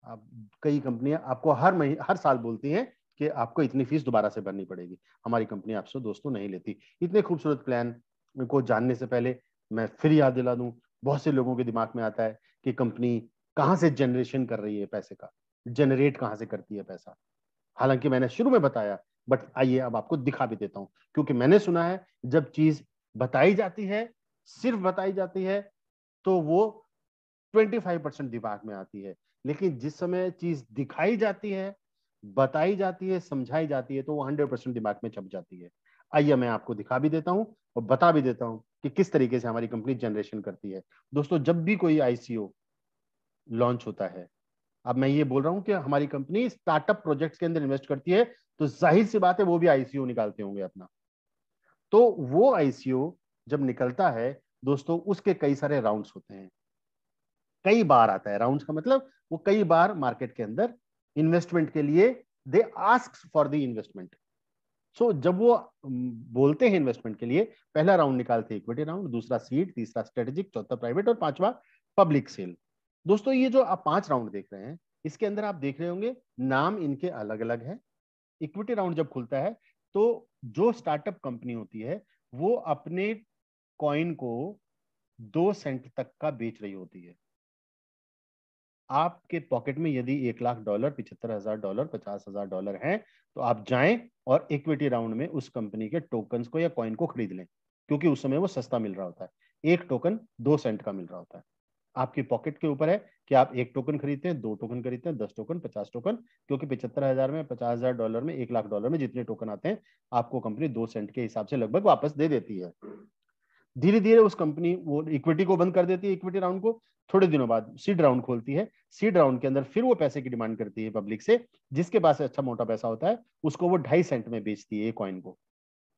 आप कई कंपनियां आपको हर साल बोलती हैं कि आपको इतनी फीस दोबारा से भरनी पड़ेगी, हमारी कंपनी आपसे दोस्तों नहीं लेती। इतने खूबसूरत प्लान को जानने से पहले मैं फिर याद दिला दूं, बहुत से लोगों के दिमाग में आता है कि कंपनी कहां से जनरेशन कर रही है पैसे का, जनरेट कहां से करती है पैसा। हालांकि मैंने शुरू में बताया, बट आइए अब आपको दिखा भी देता हूं, क्योंकि मैंने सुना है जब चीज बताई जाती है, सिर्फ बताई जाती है, तो वो 25% दिमाग में आती है, लेकिन जिस समय चीज दिखाई जाती है, बताई जाती है, समझाई जाती है, तो वो 100% दिमाग में छप जाती है। आइए मैं आपको दिखा भी देता हूं और बता भी देता हूं कि किस तरीके से हमारी कंपनी जनरेशन करती है। दोस्तों जब भी कोई ICO लॉन्च होता है, अब मैं ये बोल रहा हूं कि हमारी कंपनी स्टार्टअप प्रोजेक्ट्स के अंदर इन्वेस्ट करती है, तो जाहिर सी बात है वो भी ICO निकालते होंगे अपना। तो वो ICO जब निकलता है दोस्तों, उसके कई सारे राउंड्स होते हैं, कई बार आता है। राउंड्स का मतलब वो कई बार मार्केट के अंदर इन्वेस्टमेंट के लिए they ask for the investment. So जब वो बोलते हैं इन्वेस्टमेंट के लिए, पहला राउंड निकालते हैं इक्विटी राउंड, दूसरा सीड, तीसरा स्ट्रेटेजिक, चौथा प्राइवेट और पांचवा पब्लिक सेल। दोस्तों ये जो आप 5 राउंड देख रहे हैं, इसके अंदर आप देख रहे होंगे नाम इनके अलग अलग है। इक्विटी राउंड जब खुलता है तो जो स्टार्टअप कंपनी होती है वो अपने कॉइन को 2 सेंट तक का बेच रही होती है। आपके पॉकेट में यदि $1,00,000, $75,000, $50,000 हैं, तो आप जाएं और इक्विटी राउंड में उस कंपनी के टोकन्स को या कॉइन को खरीद लें, क्योंकि उस समय वो सस्ता मिल रहा होता है। एक टोकन 2 सेंट का मिल रहा होता है। आपकी पॉकेट के ऊपर है कि आप 1 टोकन खरीदते हैं, 2 टोकन खरीदते हैं, 10 टोकन, 50 टोकन, क्योंकि 75,000 में, $50,000 में, $1,00,000 में जितने टोकन आते हैं आपको कंपनी 2 सेंट के हिसाब से लगभग वापस दे देती है। धीरे धीरे उस कंपनी वो इक्विटी को बंद कर देती है, इक्विटी राउंड को। थोड़े दिनों बाद सीड राउंड खोलती है। सीड राउंड के अंदर फिर वो पैसे की डिमांड करती है पब्लिक से, जिसके पास अच्छा मोटा पैसा होता है उसको वो 2.5 सेंट में बेचती है कॉइन को।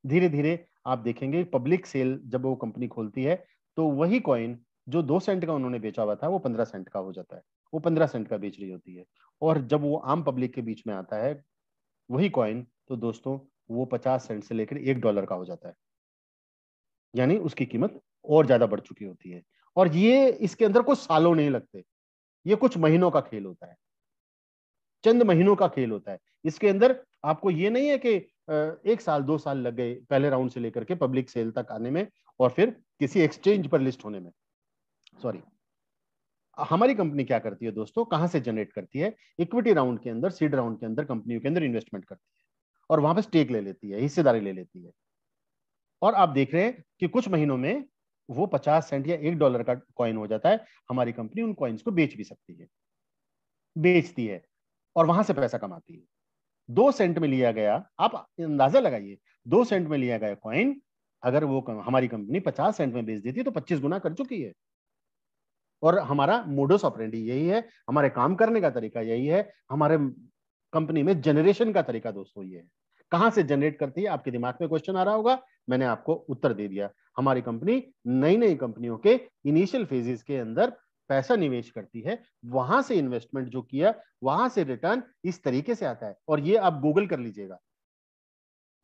धीरे धीरे आप देखेंगे पब्लिक सेल जब वो कंपनी खोलती है तो वही कॉइन जो 2 सेंट का उन्होंने बेचा हुआ था वो 15 सेंट का हो जाता है, वो 15 सेंट का बेच रही होती है। और जब वो आम पब्लिक के बीच में आता है वही कॉइन, तो दोस्तों वो 50 सेंट से लेकर $1 का हो जाता है, यानी उसकी कीमत और ज्यादा बढ़ चुकी होती है। और ये इसके अंदर कुछ सालों नहीं लगते, ये कुछ महीनों का खेल होता है, चंद महीनों का खेल होता है। इसके अंदर आपको ये नहीं है कि 1 साल 2 साल लग गए पहले राउंड से लेकर के पब्लिक सेल तक आने में और फिर किसी एक्सचेंज पर लिस्ट होने में। सॉरी, हमारी कंपनी क्या करती है दोस्तों, कहां से जनरेट करती है? इक्विटी राउंड के अंदर, सीड राउंड के अंदर कंपनियों के अंदर इन्वेस्टमेंट करती है और वहां पर स्टेक ले लेती है, हिस्सेदारी ले लेती है। और आप देख रहे हैं कि कुछ महीनों में वो 50 सेंट या $1 का कॉइन हो जाता है। हमारी कंपनी उन कॉइन्स को बेच भी सकती है, बेचती है और वहां से पैसा कमाती है। 2 सेंट में लिया गया, आप अंदाजा लगाइए, 2 सेंट में लिया गया कॉइन अगर वो हमारी कंपनी 50 सेंट में बेच देती तो 25 गुना कर चुकी है। और हमारा मोडस ऑपरेंडी यही है, हमारे काम करने का तरीका यही है, हमारे कंपनी में जनरेशन का तरीका दोस्तों ये है। कहां से जनरेट करती है? आपके दिमाग में क्वेश्चन आ रहा होगा, मैंने आपको उत्तर दे दिया। हमारी कंपनी नई नई कंपनियों के इनिशियल फेजेस के अंदर पैसा निवेश करती है, वहां से इन्वेस्टमेंट जो किया वहां से रिटर्न इस तरीके से आता है। और ये आप गूगल कर लीजिएगा,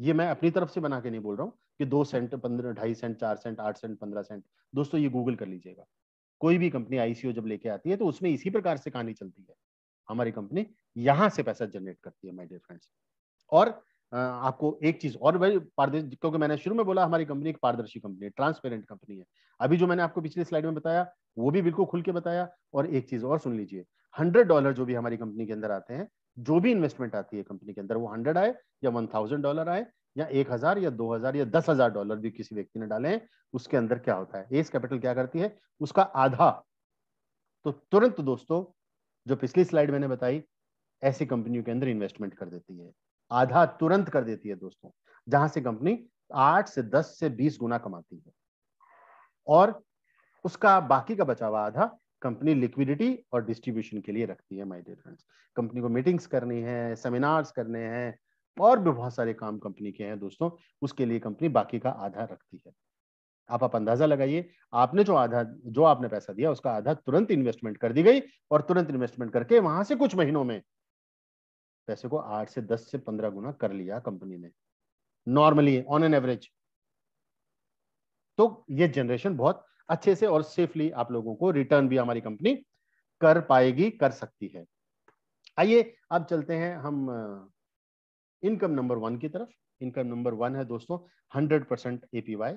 ये मैं अपनी तरफ से बना के नहीं बोल रहा हूं कि 2 cent, 15, 2.5 cent, 4 cent, 8 cent, 15 cent. दोस्तों ये गूगल कर लीजिएगा। कोई भी कंपनी ICO जब लेके आती है तो उसमें इसी प्रकार से कहानी चलती है। हमारी कंपनी यहां से पैसा जनरेट करती है माय डियर फ्रेंड्स। और आपको एक चीज और भाई पारदर्शी, क्योंकि मैंने शुरू में बोला हमारी कंपनी एक पारदर्शी कंपनी है, ट्रांसपेरेंट कंपनी है। अभी जो मैंने आपको पिछली स्लाइड में बताया वो भी बिल्कुल खुल के बताया। और एक चीज और सुन लीजिए, $100 जो भी हमारी कंपनी के अंदर आते हैं, जो भी इन्वेस्टमेंट आती है कंपनी के अंदर, वो 100 आए या $1,000 आए, या 1000 या 2000 या $10,000 भी किसी व्यक्ति ने डाले हैं, उसके अंदर क्या होता है, एस कैपिटल क्या करती है, उसका आधा तो तुरंत दोस्तों जो पिछली स्लाइड मैंने बताई ऐसी कंपनियों के अंदर इन्वेस्टमेंट कर देती है, आधा तुरंत कर देती है दोस्तों, जहां से कंपनी 8 से 10 से 20 गुना कमाती है। और उसका बाकी का बचा हुआ आधा कंपनी लिक्विडिटी और डिस्ट्रीब्यूशन के लिए रखती है। माय डियर फ्रेंड्स, कंपनी को मीटिंग्स करनी है, सेमिनार्स करने हैं, और भी बहुत सारे काम कंपनी के हैं दोस्तों, उसके लिए कंपनी बाकी का आधा रखती है। आप अंदाजा लगाइए, आपने जो आपने पैसा दिया उसका आधा तुरंत इन्वेस्टमेंट कर दी गई, और तुरंत इन्वेस्टमेंट करके वहां से कुछ महीनों में पैसे को 8 से 10 से 15 गुना कर लिया कंपनी ने, नॉर्मली ऑन एन एवरेज। तो ये जनरेशन बहुत अच्छे से और सेफली आप लोगों को रिटर्न भी हमारी कंपनी कर पाएगी, कर सकती है। आइए अब चलते हैं हम इनकम नंबर 1 की तरफ। इनकम नंबर 1 है दोस्तों 100% एपीवाई,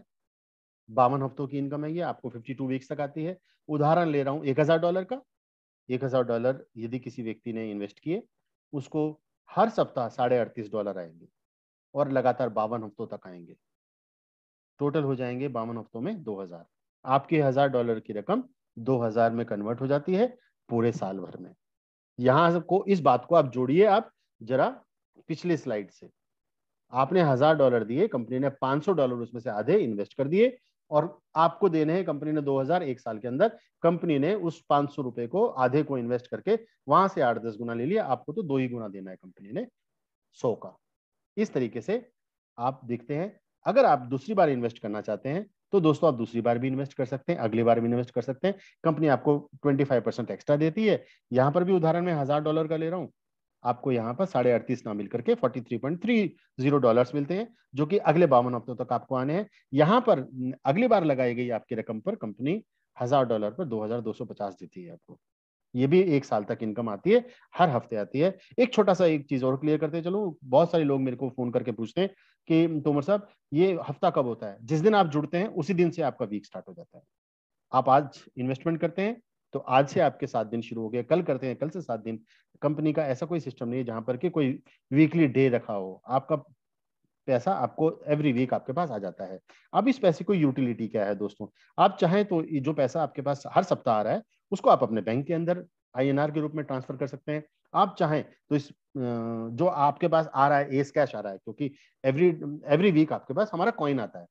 52 हफ्तों की इनकम है ये, आपको 52 वीक्स तक आती है। उदाहरण ले रहा हूं $1000 का। $1000 यदि किसी व्यक्ति ने इन्वेस्ट किए, उसको हर सप्ताह $38.5 आएंगे और लगातार 52 हफ्तों तक आएंगे। टोटल हो जाएंगे 52 हफ्तों में 2000। आपके $1000 की रकम 2000 में कन्वर्ट हो जाती है पूरे साल भर में। यहां को इस बात को आप जोड़िए, आप जरा पिछले स्लाइड से। आपने $1000 दिए, कंपनी ने $500 उसमें से आधे इन्वेस्ट कर दिए, और आपको देने हैं कंपनी ने 2000। एक साल के अंदर कंपनी ने उस ₹500 को आधे को इन्वेस्ट करके वहां से 8-10 गुना ले लिया। आपको तो 2 ही गुना देना है कंपनी ने 100 का। इस तरीके से आप देखते हैं। अगर आप दूसरी बार इन्वेस्ट करना चाहते हैं तो दोस्तों आप दूसरी बार भी इन्वेस्ट कर सकते हैं, अगली बार भी इन्वेस्ट कर सकते हैं। कंपनी आपको 25% एक्स्ट्रा देती है। यहां पर भी उदाहरण में $1000 का ले रहा हूं, आपको यहाँ पर 38.5 ना मिलकर के $43.30 मिलते हैं, जो कि अगले 52 हफ्तों तक आपको आने हैं। यहाँ पर अगली बार लगाई गई आपकी रकम पर कंपनी $1000 पर 2250 देती है आपको। ये भी एक साल तक इनकम आती है, हर हफ्ते आती है। एक छोटा सा एक चीज और क्लियर करते चलो, बहुत सारे लोग मेरे को फोन करके पूछते हैं कि तोमर साहब ये हफ्ता कब होता है। जिस दिन आप जुड़ते हैं उसी दिन से आपका वीक स्टार्ट हो जाता है। आप आज इन्वेस्टमेंट करते हैं तो आज से आपके 7 दिन शुरू हो गए, कल करते हैं कल से 7 दिन। कंपनी का ऐसा कोई सिस्टम नहीं है जहां पर कि कोई वीकली डे रखा हो। आपका पैसा आपको एवरी वीक आपके पास आ जाता है। अब इस पैसे को यूटिलिटी क्या है दोस्तों, आप चाहें तो जो पैसा आपके पास हर सप्ताह आ रहा है उसको आप अपने बैंक के अंदर आईएनआर के रूप में ट्रांसफर कर सकते हैं। आप चाहें तो इस जो आपके पास आ रहा है एस कैश आ रहा है, क्योंकि एवरी एवरी वीक आपके पास हमारा कॉइन आता है,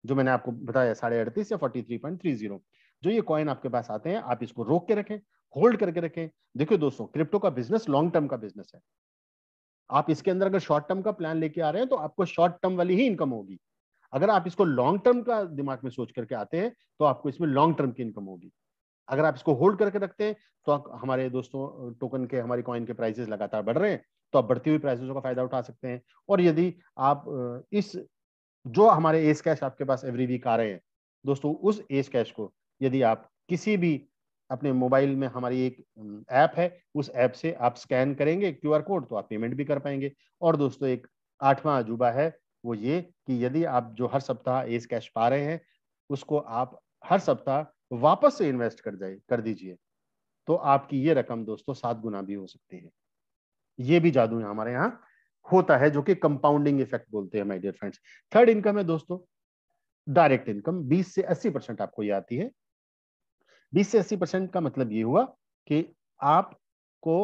जो मैंने आपको बताया 38.5 या 43.30। जो ये कॉइन आपके पास आते हैं आप इसको रोक के रखें, होल्ड करके रखें। देखिए दोस्तों, क्रिप्टो का बिजनेस लॉन्ग टर्म का बिजनेस है। आप इसके अंदर अगर शॉर्ट टर्म का प्लान लेके आ रहे हैं तो आपको शॉर्ट टर्म वाली ही इनकम होगी। अगर आप इसको लॉन्ग टर्म का दिमाग में सोच करके आते हैं तो आपको इसमें लॉन्ग टर्म की इनकम होगी। अगर आप इसको होल्ड करके रखते हैं तो हमारे दोस्तों टोकन के, हमारी कॉइन के प्राइसेस लगातार बढ़ रहे हैं तो आप बढ़ती हुई प्राइसेस का फायदा उठा सकते हैं। और यदि आप इस जो हमारे एस कैश आपके पास एवरी वीक आ रहे हैं दोस्तों, उस एस कैश को यदि आप किसी भी अपने मोबाइल में, हमारी एक ऐप है, उस ऐप से आप स्कैन करेंगे क्यूआर कोड तो आप पेमेंट भी कर पाएंगे। और दोस्तों एक 8वां अजूबा है, वो ये कि यदि आप जो हर सप्ताह एस कैश पा रहे हैं उसको आप हर सप्ताह वापस से इन्वेस्ट कर दीजिए, तो आपकी ये रकम दोस्तों 7 गुना भी हो सकती है। ये भी जादू है हमारे यहाँ होता है, जो कि कंपाउंडिंग इफेक्ट बोलते हैं my dear friends. Third income है दोस्तों डायरेक्ट इनकम। 20 से 80% आपको ये आती है। 20 से 80% का मतलब ये हुआ कि आपको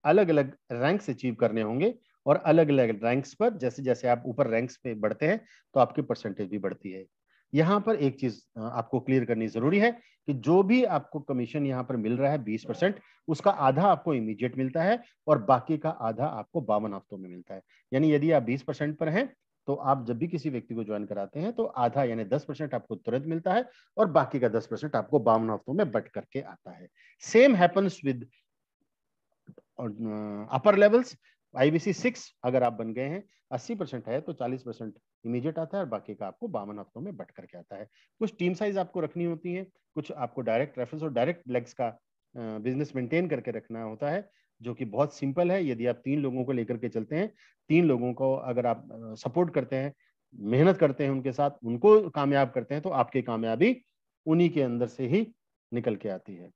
अलग अलग रैंक्स अचीव करने होंगे, और अलग अलग रैंक्स पर जैसे जैसे आप ऊपर रैंक्स पे बढ़ते हैं तो आपकी परसेंटेज भी बढ़ती है। यहाँ पर एक चीज आपको क्लियर करनी जरूरी है कि जो भी आपको कमीशन यहाँ पर मिल रहा है 20%, उसका आधा आपको इमीडिएट मिलता है और बाकी का आधा आपको 52 हफ्तों में मिलता है। यानी यदि आप 20% पर हैं तो आप जब भी किसी व्यक्ति को ज्वाइन कराते हैं तो आधा यानी 10% आपको तुरंत मिलता है और बाकी का 10% आपको 52 हफ्तों में बट करके आता है। Same happens with upper levels. IBC 6 अगर आप बन गए हैं, 80% है तो 40% इमीडिएट आता है और बाकी का आपको 52 हफ्तों में बट करके आता है। कुछ टीम साइज आपको रखनी होती है, कुछ आपको डायरेक्ट रेफरेंस और डायरेक्ट लेग्स का बिजनेस मेंटेन करके रखना होता है, जो कि बहुत सिंपल है। यदि आप 3 लोगों को लेकर के चलते हैं, 3 लोगों को अगर आप सपोर्ट करते हैं, मेहनत करते हैं उनके साथ, उनको कामयाब करते हैं, तो आपकी कामयाबी उन्हीं के अंदर से ही निकल के आती है।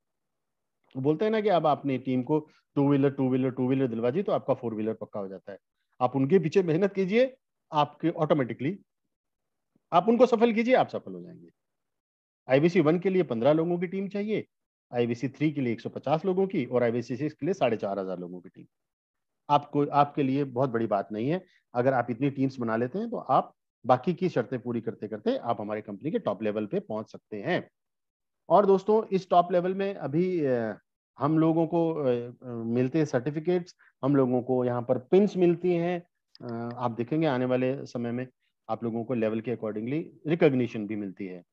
बोलते हैं ना कि अब आपने टीम को टू व्हीलर दिलवा दी तो आपका 4 व्हीलर पक्का हो जाता है। आप उनके पीछे मेहनत कीजिए, आपके ऑटोमेटिकली आप उनको सफल कीजिए, आप सफल हो जाएंगे। आईबीसी 1 के लिए 15 लोगों की टीम चाहिए, आईबीसी 3 के लिए 150 लोगों की, और आईबीसी 6 के लिए 4,500 लोगों की टीम। आपको आपके लिए बहुत बड़ी बात नहीं है। अगर आप इतनी टीम्स बना लेते हैं तो आप बाकी की शर्तें पूरी करते करते आप हमारी कंपनी के टॉप लेवल पे पहुंच सकते हैं। और दोस्तों, इस टॉप लेवल में अभी हम लोगों को मिलते हैं सर्टिफिकेट्स, हम लोगों को यहाँ पर पिन्स मिलती हैं। आप देखेंगे आने वाले समय में आप लोगों को लेवल के अकॉर्डिंगली रिकॉग्निशन भी मिलती है।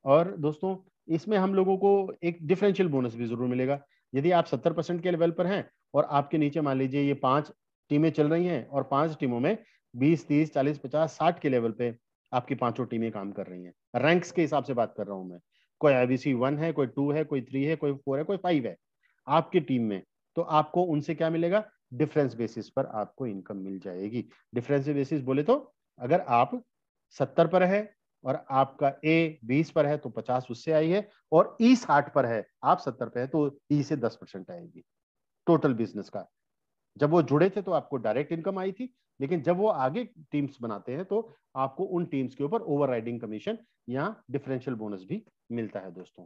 और दोस्तों, इसमें हम लोगों को एक डिफरेंशियल बोनस भी जरूर मिलेगा। यदि आप 70% के लेवल पर हैं और आपके नीचे मान लीजिए ये 5 टीमें चल रही हैं और 5 टीमों में 20, 30, 40, 50, 60 के लेवल पे आपकी 5 टीमें काम कर रही हैं, रैंक्स के हिसाब से बात कर रहा हूं मैं। कोई आईबीसी 1 है, कोई 2 है, कोई 3 है, कोई 4 है, कोई 5 है आपकी टीम में, तो आपको उनसे क्या मिलेगा? डिफरेंस बेसिस पर आपको इनकम मिल जाएगी। डिफरेंस बेसिस बोले तो अगर आप 70 पर है और आपका ए 20 पर है तो 50 उससे आई है, और ई 60 पर है, आप 70 पे है तो ई से 10% आएगी टोटल बिजनेस का। जब वो जुड़े थे तो आपको डायरेक्ट इनकम आई थी, लेकिन जब वो आगे टीम्स बनाते हैं तो आपको उन टीम्स के ऊपर ओवरराइडिंग कमीशन या डिफरेंशियल बोनस भी मिलता है दोस्तों।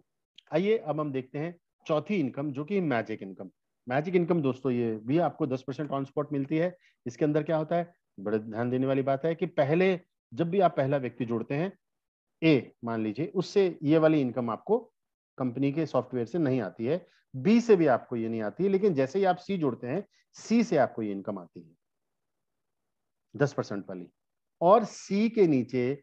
आइए अब हम देखते हैं चौथी इनकम, जो कि मैजिक इनकम। मैजिक इनकम दोस्तों ये भी आपको 10% ऑन स्पॉट मिलती है। इसके अंदर क्या होता है, बड़े ध्यान देने वाली बात है कि पहले जब भी आप पहला व्यक्ति जोड़ते हैं ए मान लीजिए, उससे ये वाली इनकम आपको कंपनी के सॉफ्टवेयर से नहीं आती है, बी से भी आपको ये नहीं आती है, लेकिन जैसे ही आप सी जोड़ते हैं सी से आपको ये इनकम आती है 10% वाली। और सी के नीचे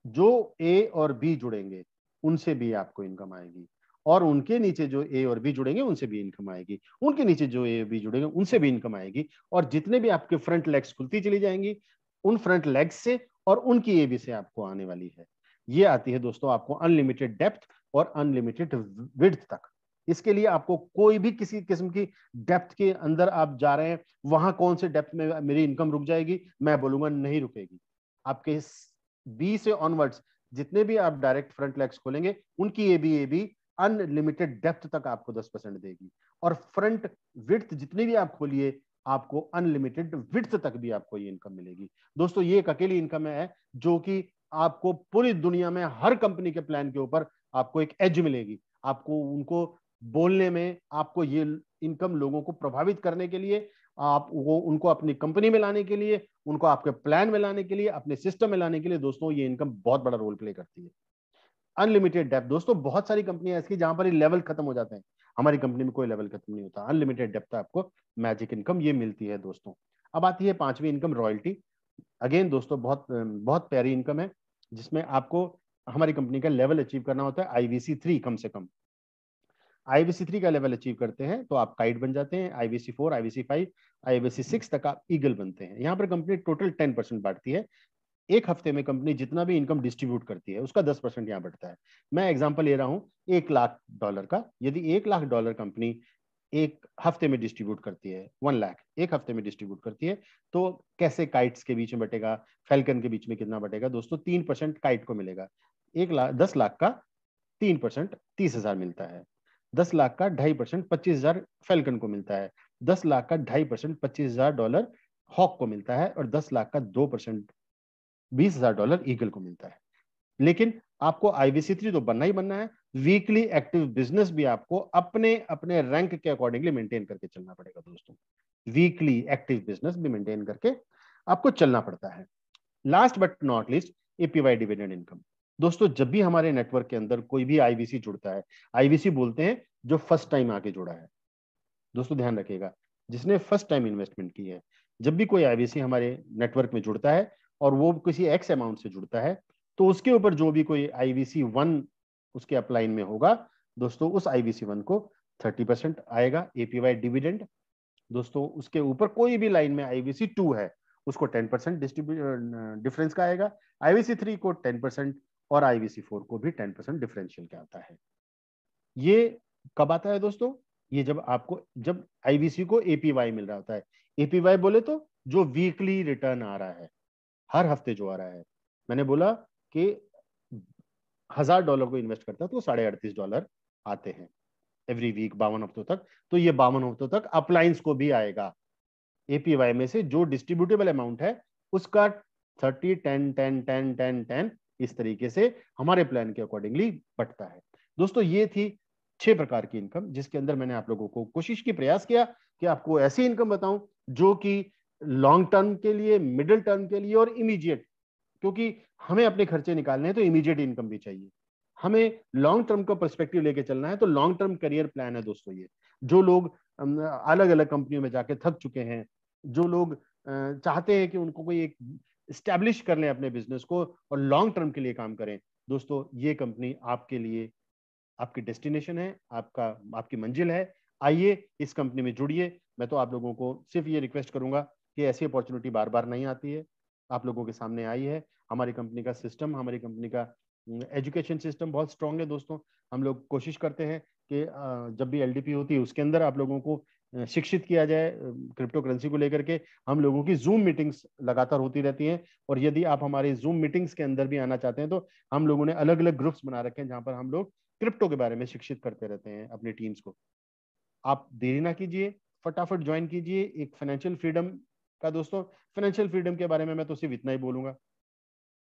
जो ए और बी जुड़ेंगे उनसे भी आपको इनकम आएगी, और उनके नीचे जो ए और बी जुड़ेंगे उनसे भी इनकम आएगी, उनके नीचे जो ए और बी जुड़ेंगे उनसे भी इनकम आएगी, और जितने भी आपके फ्रंट लेग्स खुलती चली जाएंगी उन फ्रंट लेग्स से और उनकी ए बी से आपको आने वाली है। ये आती है दोस्तों आपको अनलिमिटेड डेप्थ और अनलिमिटेड विड्थ तक। इसके लिए आपको कोई भी किसी किस्म की डेप्थ के अंदर आप जा रहे हैं, वहां कौन से डेप्थ में मेरी इनकम रुक जाएगी, मैं बोलूंगा नहीं रुकेगी। आपके बी से ऑनवर्ड्स जितने भी आप डायरेक्ट फ्रंट लेग्स खोलेंगे उनकी ए बी अनलिमिटेड डेप्थ तक आपको 10% देगी, और फ्रंट विड्थ जितनी भी आप खोलिए आपको अनलिमिटेड विड्थ तक भी आपको ये इनकम मिलेगी। दोस्तों, ये एक अकेली इनकम है जो कि आपको पूरी दुनिया में हर कंपनी के प्लान के ऊपर आपको एक एज मिलेगी। आपको उनको बोलने में, आपको ये इनकम लोगों को प्रभावित करने के लिए, आप वो उनको अपनी कंपनी में लाने के लिए, उनको आपके प्लान में लाने के लिए, अपने सिस्टम में लाने के लिए दोस्तों ये इनकम बहुत बड़ा रोल प्ले करती है। अनलिमिटेड डेप्थ दोस्तों, बहुत सारी कंपनियां ऐसी जहां पर लेवल खत्म हो जाते हैं, हमारी कंपनी में कोई लेवल खत्म नहीं होता, अनलिमिटेड डेप्थ आपको मैजिक इनकम ये मिलती है दोस्तों। अब आती है पांचवी इनकम, रॉयल्टी। अगेन दोस्तों बहुत बहुत प्यारी इनकम है, जिसमें आपको हमारी कंपनी का लेवल अचीव करना होता है आईवीसी 3 कम से कम। आईवीसी 3 का लेवल अचीव करते हैं तो आप काइट बन जाते हैं, आईवीसी 4, आईवीसी 5, आईवीसी 6 तक आप ईगल बनते हैं। यहाँ पर कंपनी टोटल 10% बांटती है। एक हफ्ते में कंपनी जितना भी इनकम डिस्ट्रीब्यूट करती है उसका 10% यहाँ बढ़ता है। मैं एग्जांपल ले रहा हूँ $1,00,000 का। यदि $1,00,000 कंपनी एक हफ्ते में डिस्ट्रीब्यूट करती है, 1 लाख एक हफ्ते में डिस्ट्रीब्यूट करती है, तो कैसे काइट्स के बीच में बटेगा, फैल्कन के बीच में कितना बटेगा दोस्तों? 3% काइट को मिलेगा। 10 लाख का 3% 30,000 मिलता है। 10 लाख का 2.5% 25,000 फैल्कन को मिलता है। 10 लाख का 2.5% $25,000 हॉक को मिलता है, और 10 लाख का 2% $20,000 ईगल को मिलता है। लेकिन आपको आईवीसी 3 तो बनना ही बनना है। वीकली एक्टिव बिजनेस भी आपको अपने अपने रैंक के अकॉर्डिंगली मेंटेन करके चलना पड़ेगा दोस्तों। वीकली एक्टिव बिजनेस भी मेंटेन करके आपको चलना पड़ता है। Last but not least, APY dividend income. दोस्तों, जब भी हमारे नेटवर्क के अंदर कोई भी आईवीसी जुड़ता है, आईवीसी बोलते हैं जो फर्स्ट टाइम आके जुड़ा है। दोस्तों ध्यान रखिएगा, जिसने फर्स्ट टाइम इन्वेस्टमेंट की है, जब भी कोई आईवीसी हमारे नेटवर्क में जुड़ता है और वो किसी एक्स अमाउंट से जुड़ता है, तो उसके ऊपर जो भी कोई आईवीसी 1 उसके अपलाइन में होगा दोस्तों, उस आईवीसी 1 को 30% आएगा एपीवाई डिविडेंड। दोस्तों, उसके ऊपर कोई भी लाइन में आईवीसी 2 है उसको 10% डिफरेंस का आएगा, आईवीसी 3 को 10%, और आईवीसी 4 को भी 10% डिफरेंशियल का आता है। ये कब आता है दोस्तों? ये जब आईवीसी को एपीवाई मिल रहा होता है। एपीवाई बोले तो जो वीकली रिटर्न आ रहा है, हर हफ्ते जो आ रहा है। मैंने बोला कि $1,000 को इन्वेस्ट करता है तो $38.5 आते हैं एवरी वीक 52 हफ्तों तक। तो ये 52 हफ्तों तक अपलाइंस को भी आएगा। एपीवाई में से जो डिस्ट्रीब्यूटेबल अमाउंट है उसका 30, 10, 10, 10, 10, 10 इस तरीके से हमारे प्लान के अकॉर्डिंगली बढ़ता है। दोस्तों ये थी 6 प्रकार की इनकम, जिसके अंदर मैंने आप लोगों को कोशिश की, प्रयास किया कि आपको ऐसी इनकम बताऊं जो कि लॉन्ग टर्म के लिए, मिडिल टर्म के लिए और इमीडिएट, क्योंकि हमें अपने खर्चे निकालने हैं तो इमीडिएट इनकम भी चाहिए। हमें लॉन्ग टर्म का पर्सपेक्टिव लेके चलना है, तो लॉन्ग टर्म करियर प्लान है दोस्तों ये। जो लोग अलग अलग कंपनियों में जाके थक चुके हैं, जो लोग चाहते हैं कि उनको कोई एक स्टैब्लिश कर लें अपने बिजनेस को और लॉन्ग टर्म के लिए काम करें, दोस्तों ये कंपनी आपके लिए, आपकी डेस्टिनेशन है, आपकी मंजिल है। आइए इस कंपनी में जुड़िए। मैं तो आप लोगों को सिर्फ ये रिक्वेस्ट करूंगा कि ऐसी अपॉर्चुनिटी बार बार नहीं आती है, आप लोगों के सामने आई है। हमारी कंपनी का सिस्टम, हमारी कंपनी का एजुकेशन सिस्टम बहुत स्ट्रांग है दोस्तों। हम लोग कोशिश करते हैं कि जब भी एलडीपी होती है उसके अंदर आप लोगों को शिक्षित किया जाए क्रिप्टो करेंसी को लेकर के। हम लोगों की जूम मीटिंग्स लगातार होती रहती हैं, और यदि आप हमारी जूम मीटिंग्स के अंदर भी आना चाहते हैं तो हम लोगों ने अलग अलग ग्रुप्स बना रखे हैं जहां पर हम लोग क्रिप्टो के बारे में शिक्षित करते रहते हैं अपनी टीम्स को। आप देरी ना कीजिए, फटाफट ज्वाइन कीजिए एक फाइनेंशियल फ्रीडम का। दोस्तों फाइनेंशियल फ्रीडम के बारे में मैं तो सिर्फ इतना ही बोलूंगा,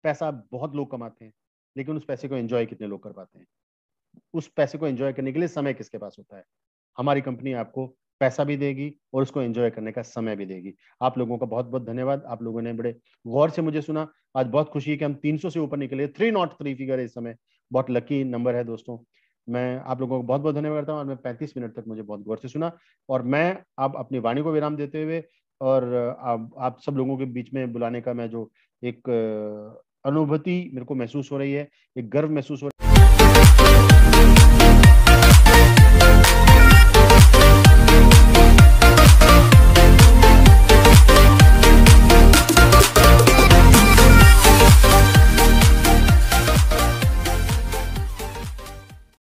पैसा बहुत लोग कमाते हैं, लेकिन उस पैसे को एंजॉय कितने लोग कर पाते हैं? उस पैसे को एंजॉय करने के लिए समय किसके पास होता है? हमारी कंपनी आपको पैसा भी देगी और उसको एंजॉय करने का समय भी देगी। आप लोगों का बहुत बहुत धन्यवाद, आप लोगों ने बड़े गौर से मुझे सुना। आज बहुत खुशी है कि हम 300 से ऊपर निकले, 303 फिगर है इस समय, बहुत लकी नंबर है दोस्तों। मैं आप लोगों को बहुत बहुत धन्यवाद करता हूँ, और मैं 35 मिनट तक मुझे बहुत गौर से सुना, और मैं अब अपनी वाणी को विराम देते हुए और आप सब लोगों के बीच में बुलाने का मैं जो एक अनुभूति मेरे को महसूस हो रही है, एक गर्व महसूस हो रहा है।